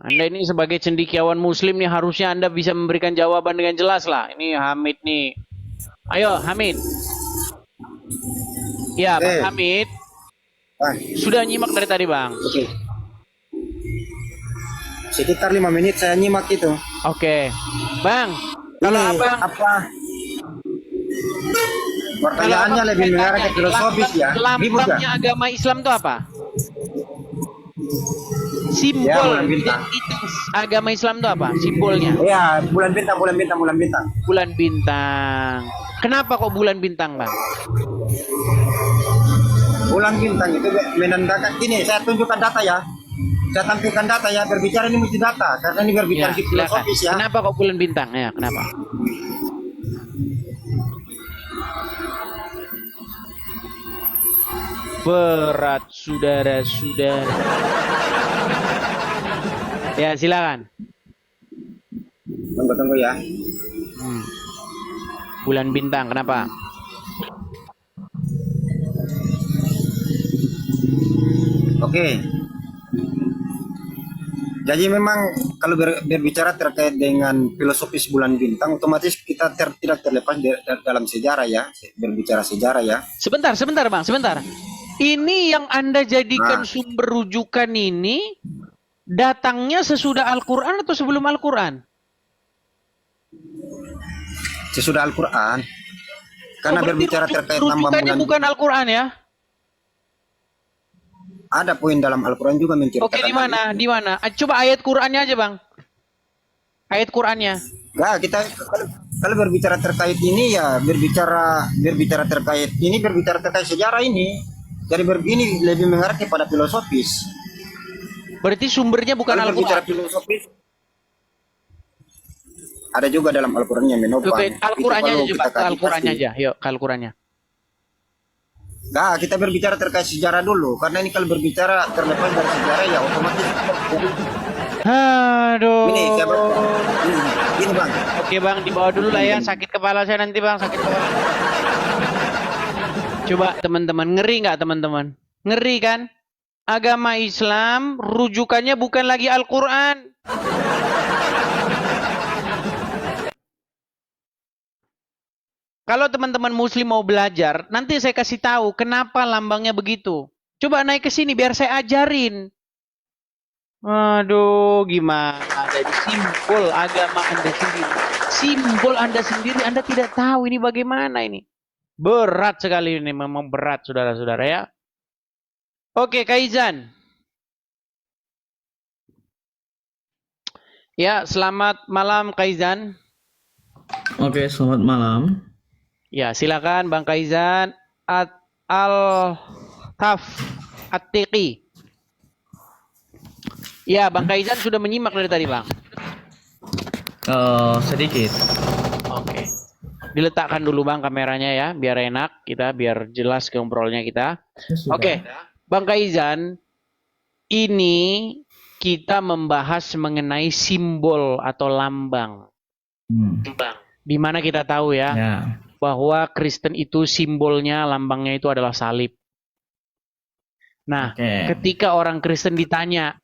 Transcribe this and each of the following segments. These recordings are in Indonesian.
Anda ini sebagai cendekiawan muslim nih harusnya Anda bisa memberikan jawaban dengan jelas lah. Ini Hamid nih. Ayo Hamid. Ya Bang Eh, Hamid. ah, Sudah nyimak dari tadi Bang. oke. Sekitar 5 menit saya nyimak itu. Oke. Bang, kalau Ini Abang apa? kalau Pertanyaannya Abang lebih saya mengarah tanya ke nih, filosofis ya. Ribut lambangnya ya? agama Islam itu apa? Ya, Simbol bulan bintang. identitas agama Islam itu apa? Simbolnya Iya, bulan bintang, bulan bintang, bulan bintang. bulan bintang. Kenapa kok bulan bintang, Bang? Bulan bintang itu menandakan ini. Saya tunjukkan data ya. Saya tampilkan data ya. Berbicara ini mesti data karena ini berbicara Ya, di silakan. filosofis ya. Kenapa kok bulan bintang? Ya, kenapa? Berat saudara-saudara. Ya, silakan. Tunggu, tunggu ya. Hmm. Bulan bintang, kenapa? Oke. Jadi memang kalau berbicara terkait dengan filosofis bulan bintang, otomatis kita tidak terlepas dalam sejarah ya, berbicara sejarah ya. Sebentar, sebentar, Bang, sebentar. Ini yang Anda jadikan Nah, sumber rujukan ini datangnya sesudah Al-Quran atau sebelum Al-Quran? sesudah Al-Quran, karena Berarti berbicara terkait lambang rujukannya bulan, bukan Al-Quran ya? ada poin dalam Al-Quran juga Oke, menceritakan di hal mana? itu. Di mana? Coba ayat Qurannya aja, Bang. Ayat Qurannya. Nah, kita kalau berbicara terkait ini ya berbicara terkait ini berbicara terkait sejarah ini. Jadi begini lebih mengarah kepada filosofis. Berarti sumbernya bukan Kalau berbicara Al-Quran. filosofis, ada juga dalam Al-Quran yang menopang. Oke, Itu Al-Qurannya kalau aja coba. kita Ke kaji Al-Qurannya pasti. aja. Yuk, ke Al-Qurannya. Nah, kita berbicara terkait sejarah dulu, karena ini kalau berbicara terlepas dari sejarah ya otomatis. Ini, saya Aduh. ini bang, Oke, Bang, dibawa dulu lah ya. Sakit kepala saya nanti, Bang. Sakit kepala. Coba teman-teman, ngeri nggak teman-teman? Ngeri kan? Agama Islam rujukannya bukan lagi Al-Quran. Kalau teman-teman muslim mau belajar, nanti saya kasih tahu kenapa lambangnya begitu. Coba naik ke sini biar saya ajarin. Aduh, gimana? Jadi simbol agama Anda sendiri. Simbol Anda sendiri, Anda tidak tahu ini bagaimana ini. Berat sekali ini, memang berat saudara-saudara ya. Oke, Kaizan. Ya, selamat malam Kaizan. Oke, selamat malam. Ya, silakan Bang Kaizan Al-Taf At-Tiqi. Ya, Bang Kaizan sudah menyimak dari tadi, Bang. Sedikit. Oke. Diletakkan dulu Bang kameranya ya, biar enak kita, biar jelas ke ngobrolnya kita. Sudah. Oke, Bang Kaizan, ini kita membahas mengenai simbol atau lambang. Di mana kita tahu ya, Ya. bahwa Kristen itu simbolnya, lambangnya itu adalah salib. Nah, Oke. ketika orang Kristen ditanya,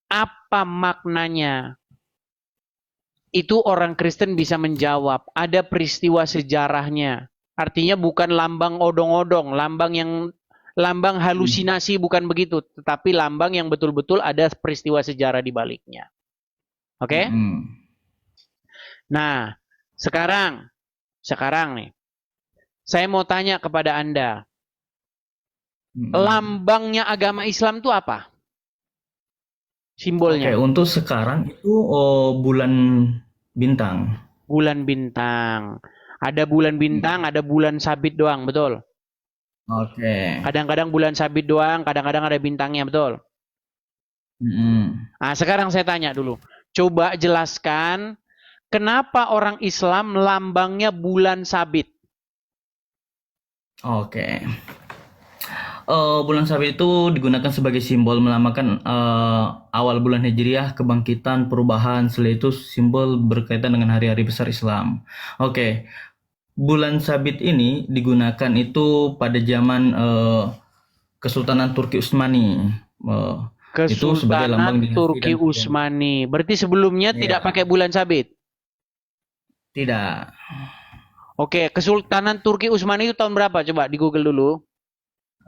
apa maknanya? Itu orang Kristen bisa menjawab, ada peristiwa sejarahnya. Artinya bukan lambang odong-odong, lambang halusinasi, bukan begitu, tetapi lambang yang betul-betul ada peristiwa sejarah di baliknya. Oke? Nah, sekarang nih, saya mau tanya kepada Anda, lambangnya agama Islam itu apa? Simbolnya? Oke, untuk sekarang itu bulan bintang. Bulan bintang. Ada bulan bintang, ada bulan sabit doang, betul? Oke. Kadang-kadang bulan sabit doang, kadang-kadang ada bintangnya, betul? Nah, sekarang saya tanya dulu. Coba jelaskan, kenapa orang Islam lambangnya bulan sabit? Oke. Bulan sabit itu digunakan sebagai simbol melambangkan awal bulan Hijriah, kebangkitan, perubahan. Setelah itu simbol berkaitan dengan hari-hari besar Islam. Oke. Bulan sabit ini digunakan itu pada zaman Kesultanan Turki Utsmani. Itu sebagai lambang Kesultanan dinasti Turki dan Utsmani. Berarti sebelumnya Iya. tidak pakai bulan sabit. tidak. Oke, Kesultanan Turki Utsmani itu tahun berapa? Coba di Google dulu.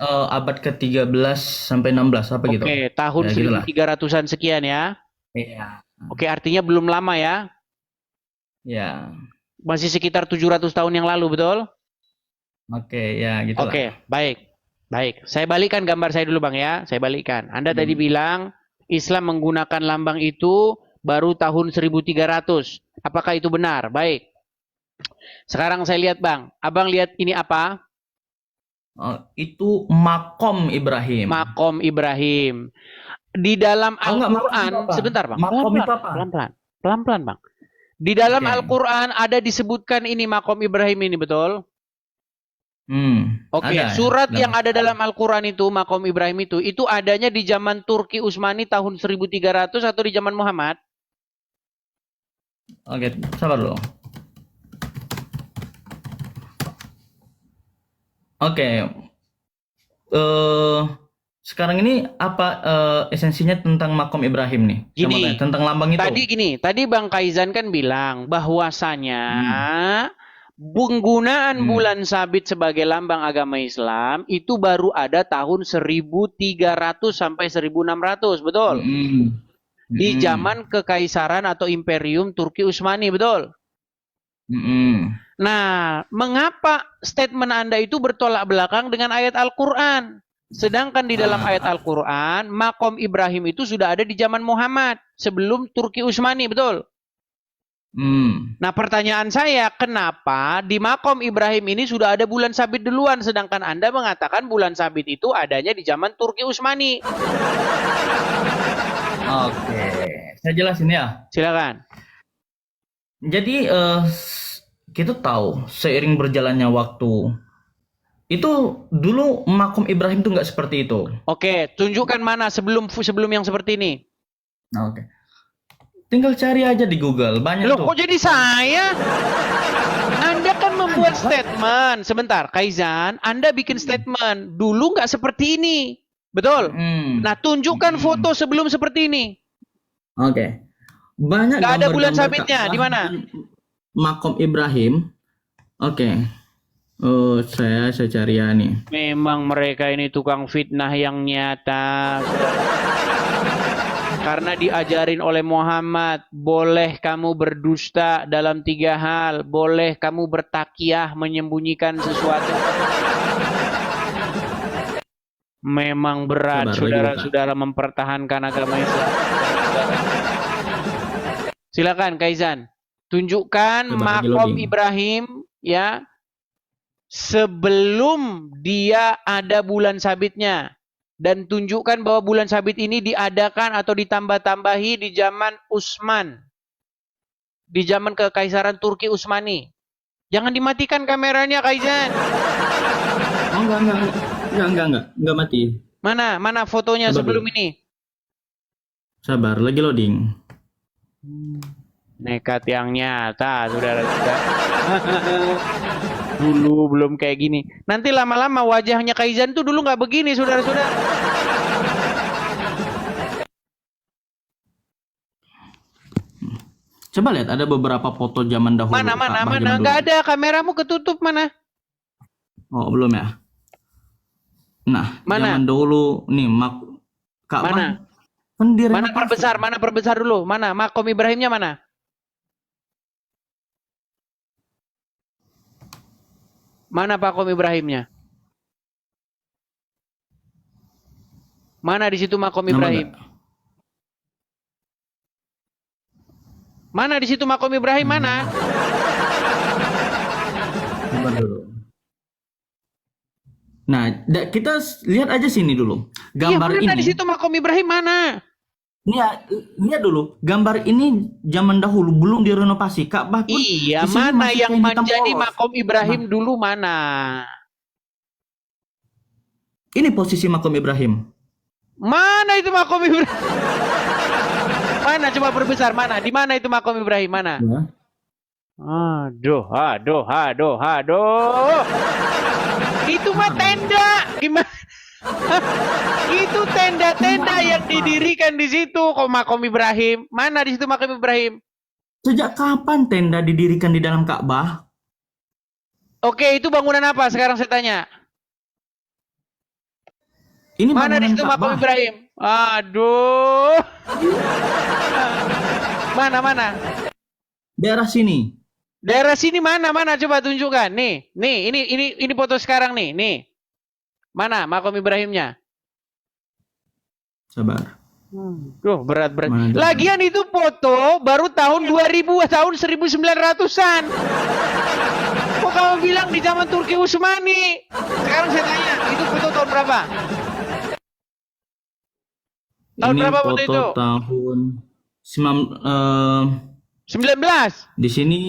Abad ke-13 sampai 16 apa gitu. Oke, tahun Ya, gitulah. 1300-an sekian ya. Iya. Oke, artinya belum lama ya. Ya. Masih sekitar 700 tahun yang lalu, betul? Oke, ya gitulah. Oke, baik. Baik, saya balikkan gambar saya dulu Bang ya. Saya balikkan. Anda tadi bilang Islam menggunakan lambang itu baru tahun 1300. Apakah itu benar? Baik. Sekarang saya lihat Bang. Abang lihat ini apa? Itu makom Ibrahim. Makom Ibrahim. Di dalam Oh, enggak, makom Al-Quran, itu apa? sebentar Bang. Makom itu apa? Pelan-pelan. Pelan-pelan Bang. Di dalam Oke. Al-Quran ada disebutkan ini makom Ibrahim ini, betul? Oke, Ada ya, surat dalam yang ada dalam Al-Quran itu, makom Ibrahim itu adanya di zaman Turki Utsmani tahun 1300 atau di zaman Muhammad? Oke, sabar dulu. Oke. Sekarang ini apa esensinya tentang makom Ibrahim nih? Gini, Sama tentang lambang itu. Tadi Bang Kaizan kan bilang bahwasanya penggunaan bulan sabit sebagai lambang agama Islam itu baru ada tahun 1300 sampai 1600, betul? Di zaman kekaisaran atau imperium Turki Utsmani, betul? Nah, mengapa statement Anda itu bertolak belakang dengan ayat Al-Quran? Sedangkan di dalam ayat Al-Quran, makom Ibrahim itu sudah ada di zaman Muhammad, sebelum Turki Utsmani, betul? Nah, pertanyaan saya, kenapa di makom Ibrahim ini sudah ada bulan sabit duluan, sedangkan Anda mengatakan bulan sabit itu adanya di zaman Turki Utsmani? Oke, saya jelasin ya. Silakan. Jadi kita tahu seiring berjalannya waktu itu dulu makom Ibrahim tuh nggak seperti itu. Oke, tunjukkan mana sebelum yang seperti ini. Oke. Tinggal cari aja di Google, banyak Loh, tuh. kok jadi saya? Anda kan membuat statement. Sebentar, Kaizan, Anda bikin statement. Dulu nggak seperti ini. Betul? Nah, tunjukkan foto sebelum seperti ini. Oke. Banyak Nggak ada bulan gambar-gambar sabitnya, Ka'bah di mana? dan makom Ibrahim. Oke. Saya cari ya nih. Memang mereka ini tukang fitnah yang nyata. Karena diajarin oleh Muhammad, boleh kamu berdusta dalam 3 hal. Boleh kamu bertakiyah menyembunyikan sesuatu. Memang berat saudara-saudara mempertahankan agama Islam. Silakan Kaizan, tunjukkan makom Ibrahim ya sebelum dia ada bulan sabitnya, dan tunjukkan bahwa bulan sabit ini diadakan atau ditambah-tambahi di zaman Utsman, di zaman kekaisaran Turki Utsmani. Jangan dimatikan kameranya Kaizan. Oh, enggak mati. Mana fotonya sebelum ini? Sabar, lagi loading. Nekat yang nyata, saudara-saudara. Dulu belum kayak gini. Nanti lama-lama wajahnya Kaizan tuh dulu nggak begini, saudara-saudara. Coba lihat, ada beberapa foto zaman dahulu. Mana? Nggak ada, kameramu ketutup mana? Oh, belum ya? Nah, mana? zaman dahulu nih Ka'bah. Mana? Mana perbesar dulu? Mana makom Ibrahimnya mana? Mana makom Ibrahimnya? Mana di situ makom Ibrahim? Mana di situ makom Ibrahim mana? Coba dulu. Nah, kita lihat aja sini dulu. Gambar ini. Di situ makom Ibrahim mana? Lihat dulu. Gambar ini zaman dahulu belum direnovasi. Ka'bah pun. Iya, mana yang menjadi makom Ibrahim dulu mana? Ini posisi makom Ibrahim. Mana itu makom Ibrahim? Mana coba perbesar mana? Di mana itu makom Ibrahim mana? Ya. Aduh. Itu mah tenda. Gimana? Itu tenda-tenda yang didirikan di situ. Kok makom Ibrahim? Mana di situ makom Ibrahim? Sejak kapan tenda didirikan di dalam Ka'bah? Oke, itu bangunan apa? Sekarang saya tanya. Ini Mana di bangunan situ makom Ka'bah. Ibrahim? Aduh. Mana? Daerah sini. Daerah sini mana? Coba tunjukkan. Nih, ini foto sekarang nih. Mana makom Ibrahimnya? Sabar. Duh, berat. Mana ada? Lagian itu foto baru tahun 2000, tahun 1900-an. Kok kamu bilang di zaman Turki Utsmani? Sekarang saya tanya, itu foto tahun berapa? Tahun Ini berapa foto foto itu? tahun 19. di sini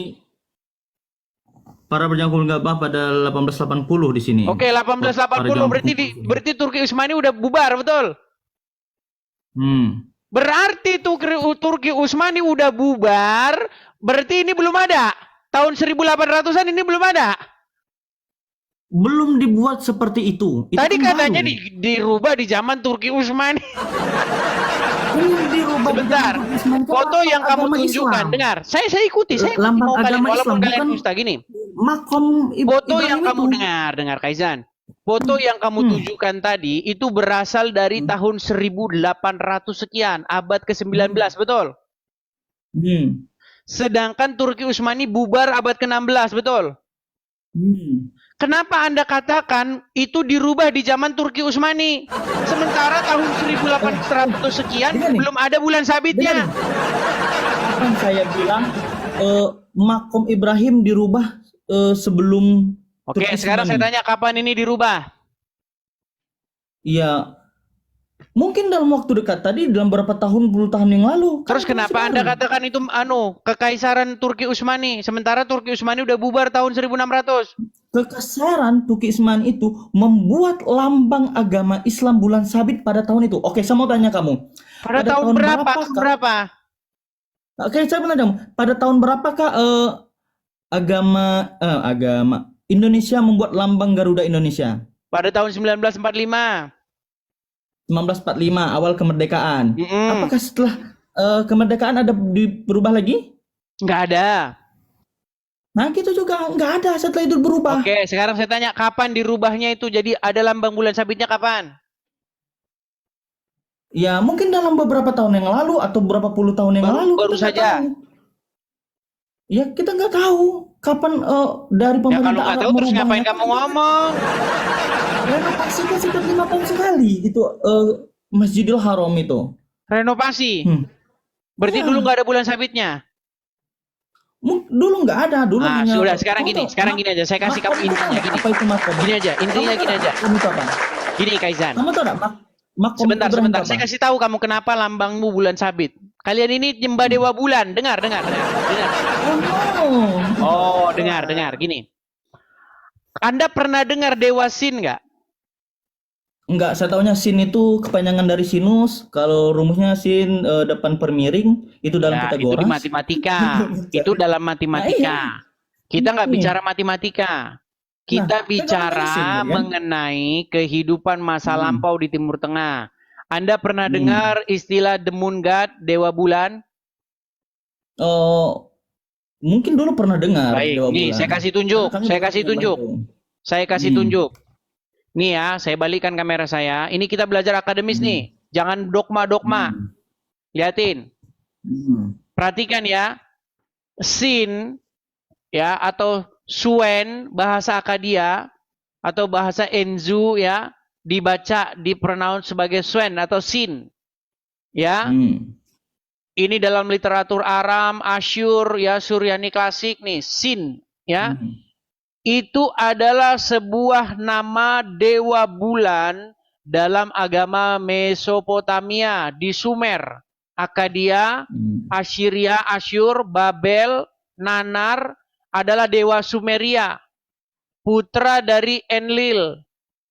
para berjangkul Ka'bah pada 1880 di sini. Oke, Para 1880 jangkul. berarti Turki Utsmani udah bubar, betul? Berarti Turki Utsmani udah bubar, berarti ini belum ada. Tahun 1800-an ini belum ada. Belum dibuat seperti itu. Tadi kan katanya baru. dirubah di zaman Turki Utsmani. Ini dirubah di Sebentar. zaman Islam. Kan Foto yang kamu agama tunjukkan, Islam. dengar. Saya ikuti, Lambang mau kalian agama walaupun Islam, kalian bukan dusta gini. Makom Foto Ibrahim yang kamu itu. dengar Kaizan. Foto yang kamu tunjukkan tadi itu berasal dari tahun 1800 sekian, abad ke-19, betul? Sedangkan Turki Utsmani bubar abad ke-16, betul? Kenapa Anda katakan itu dirubah di zaman Turki Utsmani? Sementara tahun 1800 sekian Dengar nih. belum ada bulan sabitnya. Kapan saya bilang Makom Ibrahim dirubah sebelum Oke, Turki sekarang saya Utsmani? tanya kapan ini dirubah? Ya, mungkin dalam waktu dekat tadi, dalam berapa tahun, puluh tahun yang lalu. Terus Kan kenapa masih Anda baru. katakan itu Kekaisaran Turki Utsmani, sementara Turki Utsmani udah bubar tahun 1600? Kekaisaran Turki Utsmani itu membuat lambang agama Islam bulan sabit pada tahun itu. Oke, saya mau tanya kamu. Pada tahun berapa? Oke, saya mau tanya kamu. Pada tahun berapakah agama Indonesia membuat lambang Garuda Indonesia? Pada tahun 1945. 1945, awal kemerdekaan. Mm-mm. Apakah setelah kemerdekaan ada berubah lagi? Nggak ada. Nah, gitu juga nggak ada setelah itu berubah. Oke, sekarang saya tanya kapan dirubahnya itu jadi ada lambang bulan sabitnya kapan? Ya, mungkin dalam beberapa tahun yang lalu atau berapa puluh tahun yang lalu. Baru kita nggak saja. tahu. Ya, kita nggak tahu kapan dari Ya kalau pemerintah nggak Arab tahu terus merubahnya. ngapain kamu ngomong? Renovasi kan setiap 5 tahun sekali itu Masjidil Haram itu. Renovasi. Berarti Ya. dulu nggak ada bulan sabitnya. Dulu nggak ada, dulu Ah, hanya sudah sekarang gini aja. Saya kasih kamu intinya gini. Apa itu makom? Gini aja, intinya gini aja. Kamu tahu apa? Gini Kaizan. Kamu tahu enggak makom Sebentar. Ibrahim itu Saya apa? kasih tahu kamu kenapa lambangmu bulan sabit. Kalian ini nyembah dewa bulan. Dengar. Oh, no. Oh, dengar. Gini. Anda pernah dengar dewa Sin nggak? Enggak, saya taunya sin itu kepanjangan dari sinus. Kalau rumusnya sin depan per miring, itu dalam Ya, itu Pitagoras. di matematika. Itu dalam matematika. Kita nggak Iya. bicara matematika. Kita Nah, bicara kan kan? mengenai kehidupan masa lampau di Timur Tengah. Anda pernah dengar istilah the moon god, dewa bulan? Mungkin dulu pernah dengar. Baik, Dewa nih Bulan. saya kasih tunjuk. Karena kami Saya belum kasih pernah tunjuk. itu. Saya kasih tunjuk. Nih ya, saya balikkan kamera saya. Ini kita belajar akademis nih. Jangan dogma-dogma. Liatin. Perhatikan ya. Sin ya atau Suen bahasa Akadia atau bahasa Enzu ya dibaca dipronounce sebagai Suen atau Sin. Ya. Ini dalam literatur Aram, Asyur ya Suryani klasik nih, Sin ya. Itu adalah sebuah nama dewa bulan dalam agama Mesopotamia di Sumer, Akadia, Assyria, Asyur, Babel, Nanar adalah dewa Sumeria, putra dari Enlil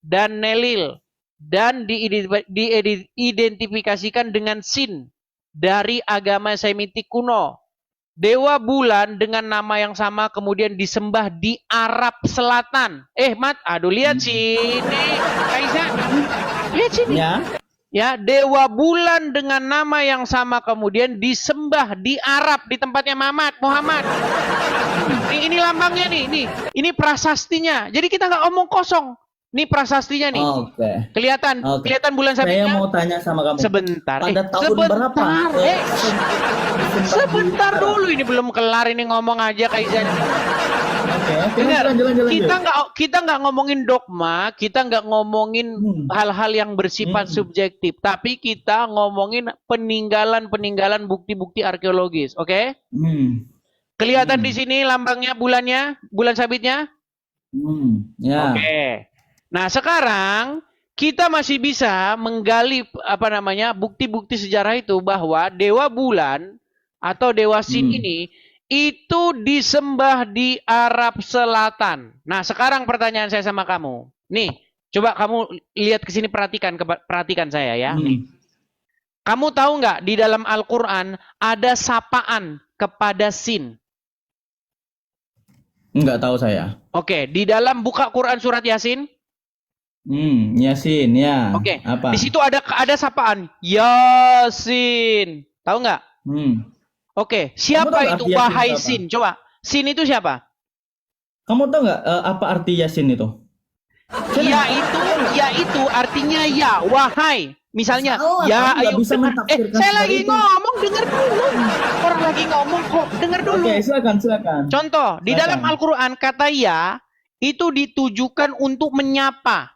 dan Nelil, dan diidentifikasikan dengan Sin dari agama Semitik kuno. Dewa bulan dengan nama yang sama kemudian disembah di Arab Selatan. Mat, aduh lihat sini, Kaizan. Lihat sini. Ya. Ya, dewa bulan dengan nama yang sama kemudian disembah di Arab di tempatnya Muhammad. Ini lambangnya nih. Ini prasastinya. Jadi kita nggak omong kosong. Ini prasastinya nih. Oke. Kelihatan bulan Saya sabitnya. mau tanya sama kamu. Sebentar. Pada tahun berapa? Sebentar dulu, ini belum kelar ini ngomong aja Kaizan. Oke, Dengar, jalan. kita nggak ngomongin dogma, kita nggak ngomongin hal-hal yang bersifat subjektif, tapi kita ngomongin peninggalan bukti-bukti arkeologis, oke? Kelihatan di sini lambangnya bulan sabitnya? Ya. Oke. Nah, sekarang kita masih bisa menggali bukti-bukti sejarah itu bahwa dewa bulan atau dewa Sin ini itu disembah di Arab Selatan. Nah, sekarang pertanyaan saya sama kamu. Nih, coba kamu lihat ke sini, perhatikan saya ya. Nih. Kamu tahu nggak di dalam Al-Qur'an ada sapaan kepada Sin? Nggak tahu saya. Oke, di dalam buka Quran surat Yasin. Yasin, ya. Oke, Apa? di situ ada sapaan Yasin. Tahu nggak? Oke, siapa itu wahai Sin? Coba, Sin itu siapa? Kamu tahu nggak apa arti Yasin itu? Yaitu artinya ya, wahai. Misalnya, ya ayo saya lagi ngomong, dengar dulu. Orang lagi ngomong kok, dengar dulu. Oke, silakan. Contoh, di dalam Al-Qur'an kata ya itu ditujukan untuk menyapa.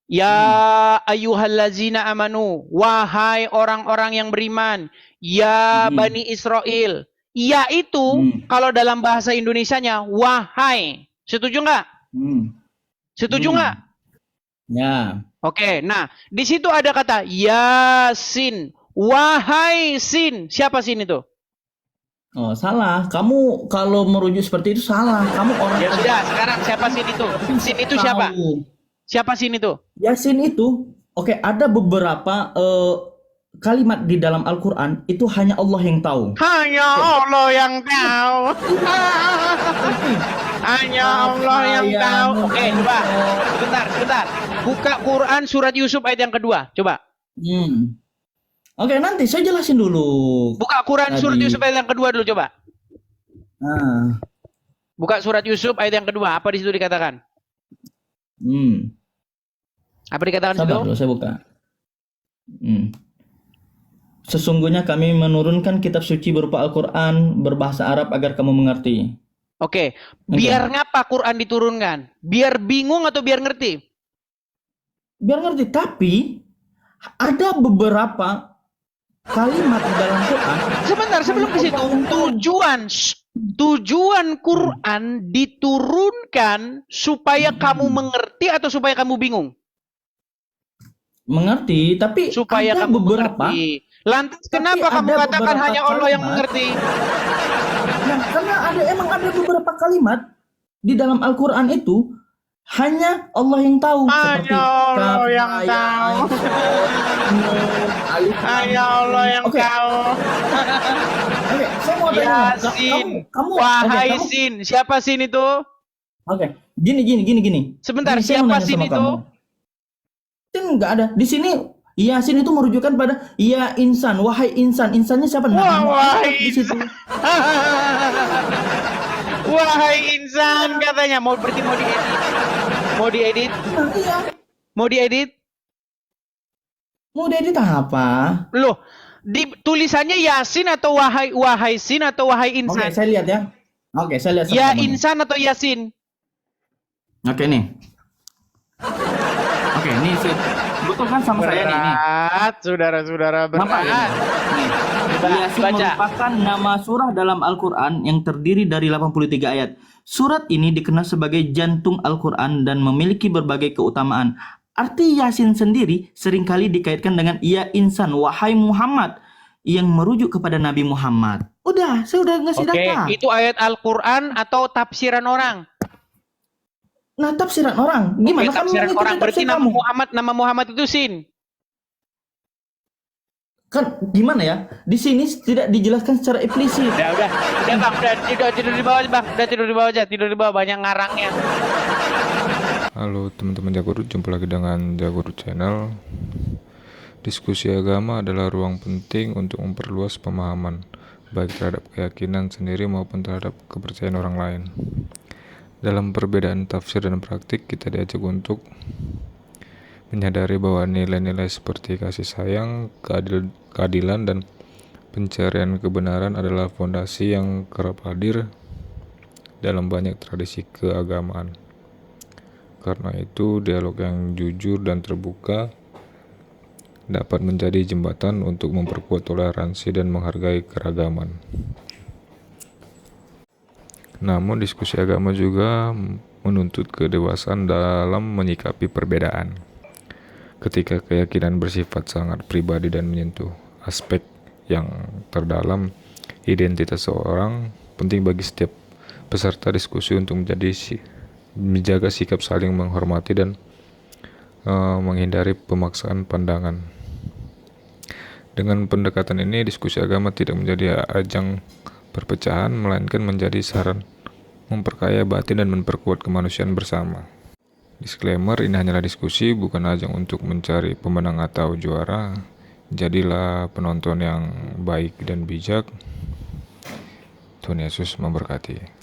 Ya ayyuhallazina amanu, wahai orang-orang yang beriman. Ya Bani Israel. Ya itu kalau dalam bahasa Indonesianya wahai. Setuju nggak? Setuju nggak? Ya. Oke, nah di situ ada kata Yasin, wahai Sin. Siapa Sin itu? Oh, salah. Kamu kalau merujuk seperti itu salah. Kamu orang. Ya sudah, sekarang siapa Sin itu? Sin itu siapa? Siapa Sin itu? Yasin itu, oke, ada beberapa kalimat di dalam Al-Quran itu hanya Allah yang tahu. Hanya Allah yang tahu. Hanya Allah yang tahu. Oke, coba. Sebentar. Buka Quran surat Yusuf ayat yang kedua. Coba. Oke, nanti saya jelasin dulu. Buka Quran surat Yusuf ayat yang kedua dulu, coba. Buka surat Yusuf ayat yang kedua. Apa di situ dikatakan? Apa dikatakan di situ? Sabar dulu, saya buka. Sesungguhnya kami menurunkan kitab suci berupa Al-Quran berbahasa Arab agar kamu mengerti. Oke, biar ngapa Quran diturunkan? Biar bingung atau biar ngerti? Biar ngerti, tapi ada beberapa kalimat di dalam Quran. Sebentar, sebelum ke situ, tujuan Quran diturunkan supaya kamu mengerti atau supaya kamu bingung? Mengerti, tapi supaya ada kamu beberapa. Mengerti. Lantas kenapa kamu katakan hanya Allah yang mengerti? Nah, karena emang ada beberapa kalimat di dalam Al-Quran itu hanya Allah yang tahu. Hanya Allah yang tahu. Hanya Allah yang tahu. Oke, saya mau tanya. Yasin. Wahai Sin. Siapa Sin itu? Oke, gini. Sebentar, siapa Sin itu? Sin nggak ada. Di sini Yasin itu merujukan pada ya insan, wahai insan. Insannya siapa? Wahai di situ. Wahai insan katanya mau diedit. Mau diedit apa? Loh, di tulisannya Yasin atau wahai Sin atau wahai insan? Oke, saya lihat ya. Oke, saya lihat. Ya insan atau Yasin? Oke nih. Oke, ini sih. Betul kan sama saya nih. Saudara-saudara berat. Nih. Yasin merupakan nama surah dalam Al-Quran yang terdiri dari 83 ayat. Surat ini dikenal sebagai jantung Al-Quran dan memiliki berbagai keutamaan. Arti Yasin sendiri seringkali dikaitkan dengan ya insan, wahai Muhammad, yang merujuk kepada Nabi Muhammad. Udah, saya udah ngasih data. Oke, itu ayat Al-Quran atau tafsiran orang? Nah, tafsiran orang. Gimana tafsiran orang? Berarti nama Muhammad itu Sin. Kan gimana ya? Di sini tidak dijelaskan secara eksplisit. Udah Bang, udah tidur di bawah aja, Bang. Udah tidur di bawah aja, tidur di bawah banyak ngarangnya. Halo teman-teman Jagorut, jumpa lagi dengan Jagorut Channel. Diskusi agama adalah ruang penting untuk memperluas pemahaman, baik terhadap keyakinan sendiri maupun terhadap kepercayaan orang lain. Dalam perbedaan tafsir dan praktik, kita diajak untuk menyadari bahwa nilai-nilai seperti kasih sayang, keadilan, dan pencarian kebenaran adalah fondasi yang kerap hadir dalam banyak tradisi keagamaan. Karena itu, dialog yang jujur dan terbuka dapat menjadi jembatan untuk memperkuat toleransi dan menghargai keragaman. Namun, diskusi agama juga menuntut kedewasaan dalam menyikapi perbedaan. Ketika keyakinan bersifat sangat pribadi dan menyentuh aspek yang terdalam identitas seorang, penting bagi setiap peserta diskusi untuk menjaga sikap saling menghormati dan menghindari pemaksaan pandangan. Dengan pendekatan ini, diskusi agama tidak menjadi ajang perpecahan, melainkan menjadi saran memperkaya batin dan memperkuat kemanusiaan bersama. Disclaimer, ini hanyalah diskusi, bukan ajang untuk mencari pemenang atau juara. Jadilah penonton yang baik dan bijak. Tuhan Yesus memberkati.